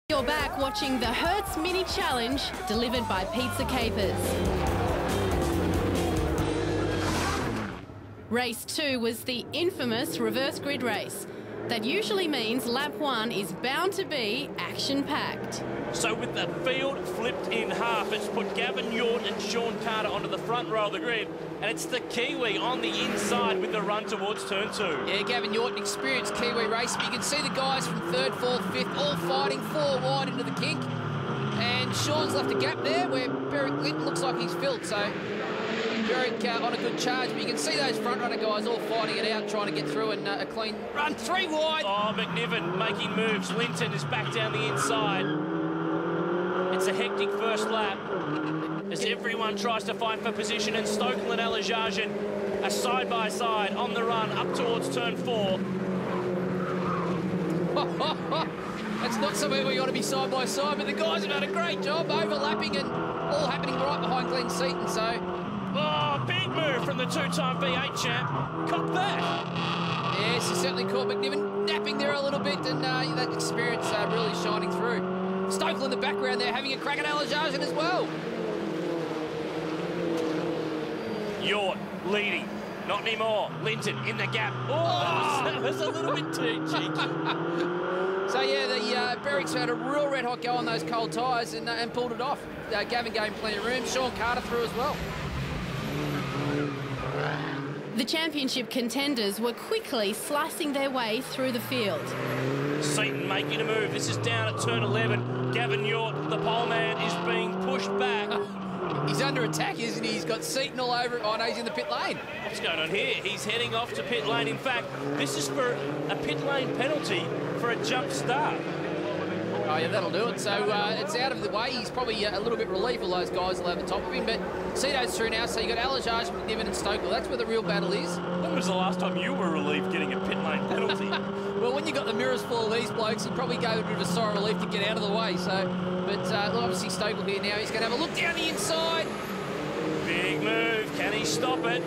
You're back watching the Hertz Mini Challenge, delivered by Pizza Capers. Race 2 was the infamous reverse grid race. That usually means lap 1 is bound to be action-packed. So with the field flipped in half, it's put Gavin York and Sean Carter onto the front row of the grid, and it's the Kiwi on the inside with the run towards turn 2. Yeah, Gavin York, an experienced Kiwi racer. You can see the guys from 3rd, 4th, 5th all fighting 4 wide into the kink. And Sean's left a gap there where Berwick Linton looks like he's filled. So Berwick on a good charge, but you can see those front runner guys all fighting it out, trying to get through, and a clean run 3 wide. Oh, McNiven making moves. Linton is back down the inside. It's a hectic first lap as everyone tries to fight for position, and Stokel and Alajajan are side by side on the run up towards turn 4. That's not somewhere where you want to be side by side, but the guys have done a great job overlapping and all happening right behind Glenn Seaton. So, oh, big move from the 2-time V8 champ. Cop that. Yes, he certainly caught McNiven napping there a little bit, and that experience really shining through. Stokel in the background there having a crack at Alajajan as well. York leading. Not anymore. Linton in the gap. Oh, that was a little bit too cheeky. So, yeah, the Berwick's had a real red-hot go on those cold tyres and pulled it off. Gavin gave him plenty of room. Sean Carter through as well. The championship contenders were quickly slicing their way through the field. Seaton making a move. This is down at turn 11. Gavin York, the pole man, is being pushed back. He's under attack, isn't he? He's got Seaton all over it. Oh, no, he's in the pit lane. What's going on here? He's heading off to pit lane. In fact, this is for a pit lane penalty for a jump start. Oh, yeah, that'll do it. So it's out of the way. He's probably a little bit relieved all those guys will have the top of him. But Cito's through now, so you've got Alajajan, McNiven and Stokel. That's where the real battle is. When was the last time you were relieved getting a pit lane penalty? Well, when you got the mirrors full of these blokes, you probably gave a bit of a sigh of relief to get out of the way. So, but look, obviously Stokel here now. He's going to have a look down the inside. Big move. Can he stop it?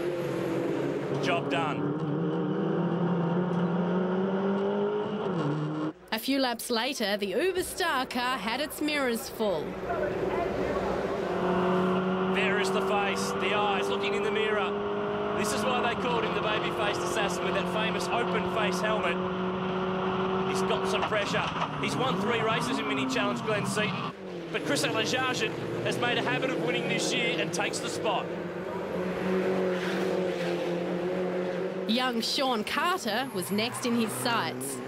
Job done. A few laps later, the Uber Star car had its mirrors full. There is the face, the eyes looking in the mirror. This is why they called him the baby-faced assassin, with that famous open-face helmet. He's got some pressure. He's won 3 races in Mini Challenge, Glenn Seaton. But Chris Alajajan has made a habit of winning this year and takes the spot. Young Sean Carter was next in his sights.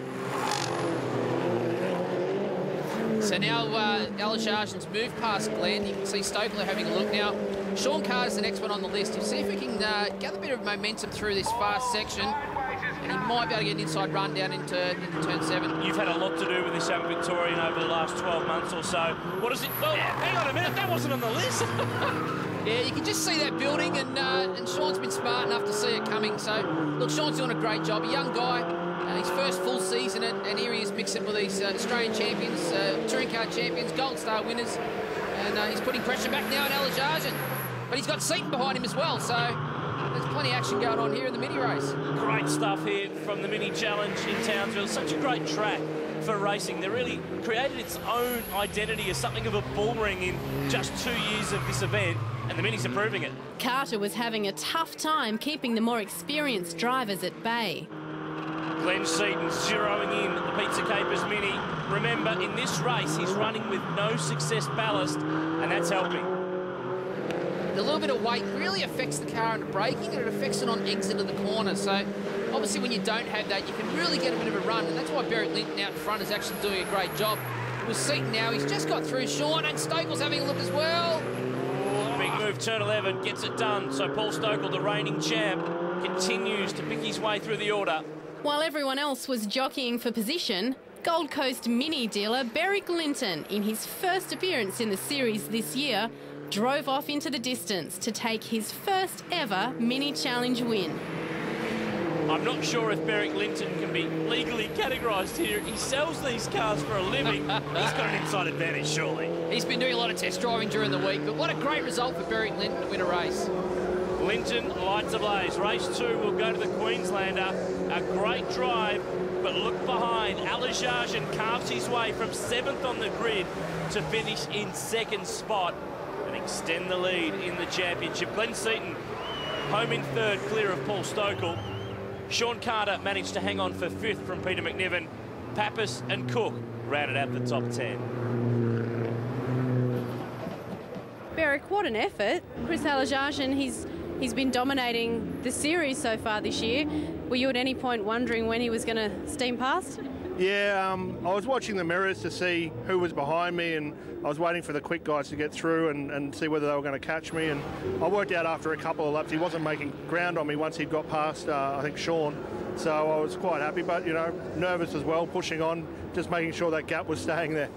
So now Alajajan's moved past Glenn. You can see Stokel having a look now. Sean Carter's the next one on the list. You see if we can gather a bit of momentum through this fast section, and he might be able to get an inside run down into turn 7. You've had a lot to do with this young Victorian over the last 12 months or so. What is it? Well, hang on a minute, that wasn't on the list. Yeah, you can just see that building, and Sean's been smart enough to see it coming. So, look, Sean's doing a great job. A young guy, his first full season, and here he is mixing with these Australian champions, touring car champions, Gold Star winners, and he's putting pressure back now on Alajajan. But he's got Seaton behind him as well, so there's plenty of action going on here in the mini race. Great stuff here from the Mini Challenge in Townsville. Such a great track for racing. They really created its own identity as something of a bull ring in just 2 years of this event, and the Minis are proving it. Carter was having a tough time keeping the more experienced drivers at bay. Glenn Seaton zeroing in the Pizza Capers Mini. Remember, in this race, he's running with no success ballast, and that's helping. A little bit of weight really affects the car into braking, and it affects it on exit of the corner. So obviously when you don't have that, you can really get a bit of a run, and that's why Berwick Linton out in front is actually doing a great job. With Seaton now, he's just got through Sean, and Stokel's having a look as well. Big move, turn 11, gets it done. So Paul Stokel, the reigning champ, continues to pick his way through the order. While everyone else was jockeying for position, Gold Coast Mini dealer Berwick Linton, in his first appearance in the series this year, drove off into the distance to take his first ever Mini Challenge win. I'm not sure if Berwick Linton can be legally categorised here. He sells these cars for a living. He's got an inside advantage, surely. He's been doing a lot of test driving during the week, but what a great result for Berwick Linton to win a race. Linton lights ablaze. Race 2 will go to the Queenslander. A great drive but look behind. Alajajan carves his way from 7th on the grid to finish in 2nd spot and extend the lead in the championship. Glenn Seaton home in 3rd, clear of Paul Stokel. Sean Carter managed to hang on for 5th from Peter McNiven. Pappas and Cook rounded out the top 10. Berwick, what an effort. Chris Alajajan, he's been dominating the series so far this year. Were you at any point wondering when he was going to steam past? Yeah, I was watching the mirrors to see who was behind me, and I was waiting for the quick guys to get through and see whether they were going to catch me. And I worked out after a couple of laps he wasn't making ground on me once he'd got past, I think, Sean. So I was quite happy, but, you know, nervous as well, pushing on, just making sure that gap was staying there.